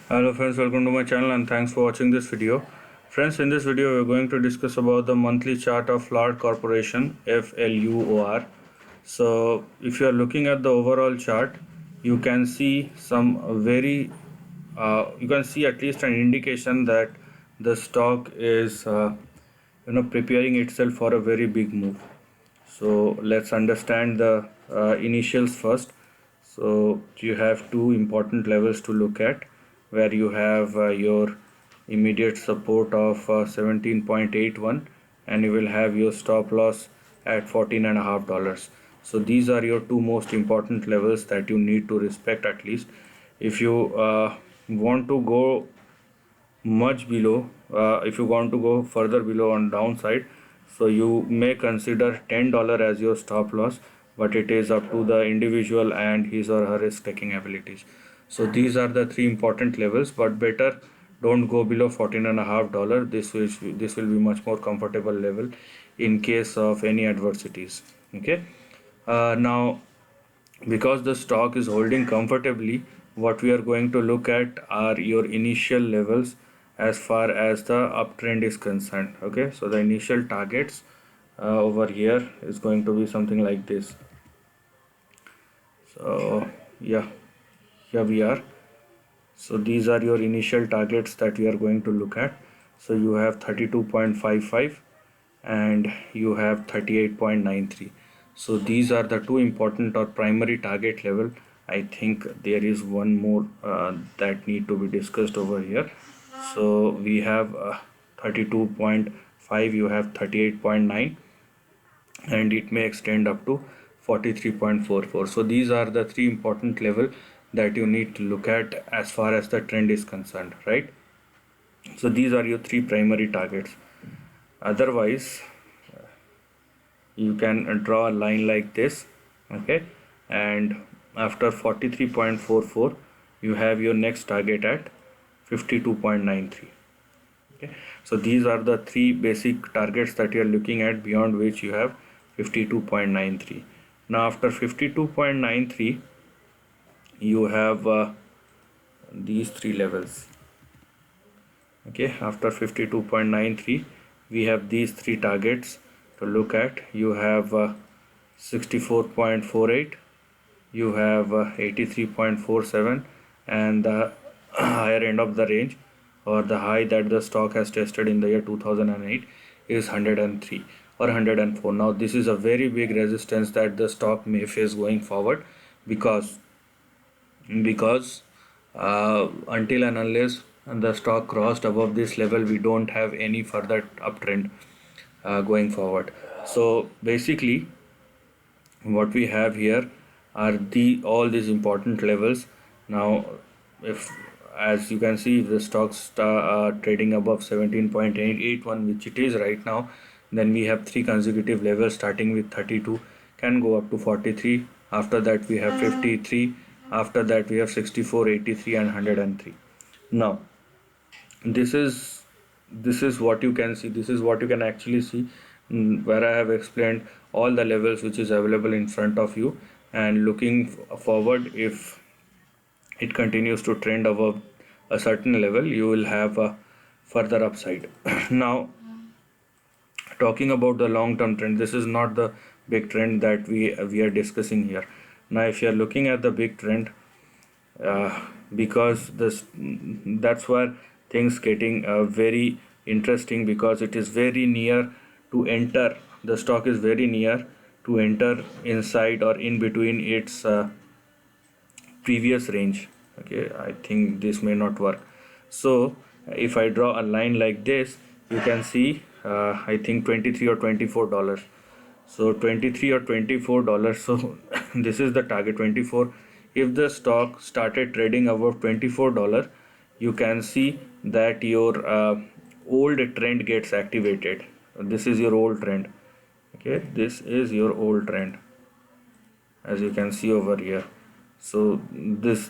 Hello friends, welcome to my channel and thanks for watching this video. Friends, in this video we are going to discuss about the monthly chart of Fluor Corporation, FLUOR. So if you are looking at the overall chart, you can see you can see at least an indication that the stock is preparing itself for a very big move. So let's understand the initials first. So you have two important levels to look at, where you have your immediate support of 17.81, and you will have your stop loss at $14.50. So these are your two most important levels that you need to respect at least. If you want to go much below, if you want to go further below on downside, so you may consider $10 as your stop loss, but it is up to the individual and his or her risk taking abilities. So these are the three important levels, but better don't go below $14.50. This will be much more comfortable level in case of any adversities. Okay. Now, because the stock is holding comfortably, what we are going to look at are your initial levels as far as the uptrend is concerned. Okay, so the initial targets over here is going to be something like this. So yeah, here we are. So these are your initial targets that we are going to look at. So you have 32.55 and you have 38.93. So these are the two important or primary target level. I think there is one more that need to be discussed over here. So we have 32.5, you have 38.9, and it may extend up to 43.44. So these are the three important level that you need to look at as far as the trend is concerned, right? So these are your three primary targets. Otherwise, you can draw a line like this, okay, and after 43.44 you have your next target at 52.93. okay, so these are the three basic targets that you are looking at, beyond which you have 52.93. now after 52.93 you have these three levels. Okay, after 52.93 we have these three targets to look at. You have 64.48, you have 83.47, and the higher end of the range, or the high that the stock has tested in the year 2008, is 103 or 104. Now this is a very big resistance that the stock may face going forward, because until and unless the stock crossed above this level, we don't have any further uptrend going forward. So basically what we have here are all these important levels. Now if, as you can see, the stocks are trading above 17.81, which it is right now, then we have three consecutive levels starting with 32, can go up to 43. After that we have 53, after that we have 64, 83 and 103. Now this is what you can see, this is what you can actually see, where I have explained all the levels which is available in front of you, and looking forward, if it continues to trend above a certain level, you will have a further upside. Now talking about the long term trend, this is not the big trend that we are discussing here. Now if you are looking at the big trend, because that's where things getting very interesting, because it is very near to enter, the stock is very near to enter inside or in between its previous range. Okay, I think this may not work. So if I draw a line like this, you can see I think 23 or $24. So 23 or $24. So this is the target, 24. If the stock started trading above $24, you can see that your old trend gets activated. This is your old trend. Okay, this is your old trend, as you can see over here. So this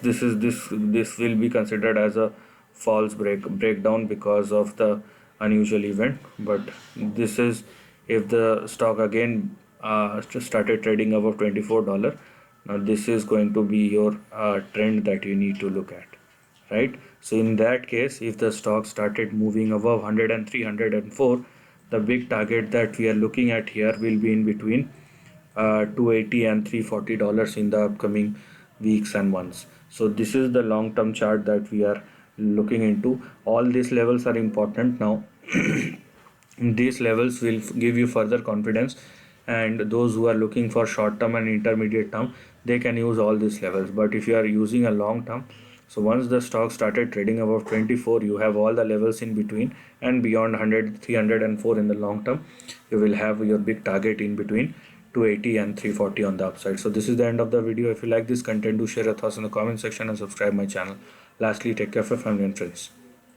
will be considered as a false breakdown because of the unusual event. But this is if the stock again started trading above $24. Now this is going to be your trend that you need to look at, right? So in that case, if the stock started moving above 103, 104, the big target that we are looking at here will be in between 280 and $340 in the upcoming weeks and months. So this is the long term chart that we are looking into. All these levels are important now. These levels will give you further confidence, and those who are looking for short term and intermediate term, they can use all these levels. But if you are using a long term, so once the stock started trading above 24, you have all the levels in between, and beyond 100, 304 in the long term, you will have your big target in between 280 and 340 on the upside. So this is the end of the video. If you like this content, do share your thoughts in the comment section and subscribe my channel. Lastly, take care of your family and friends.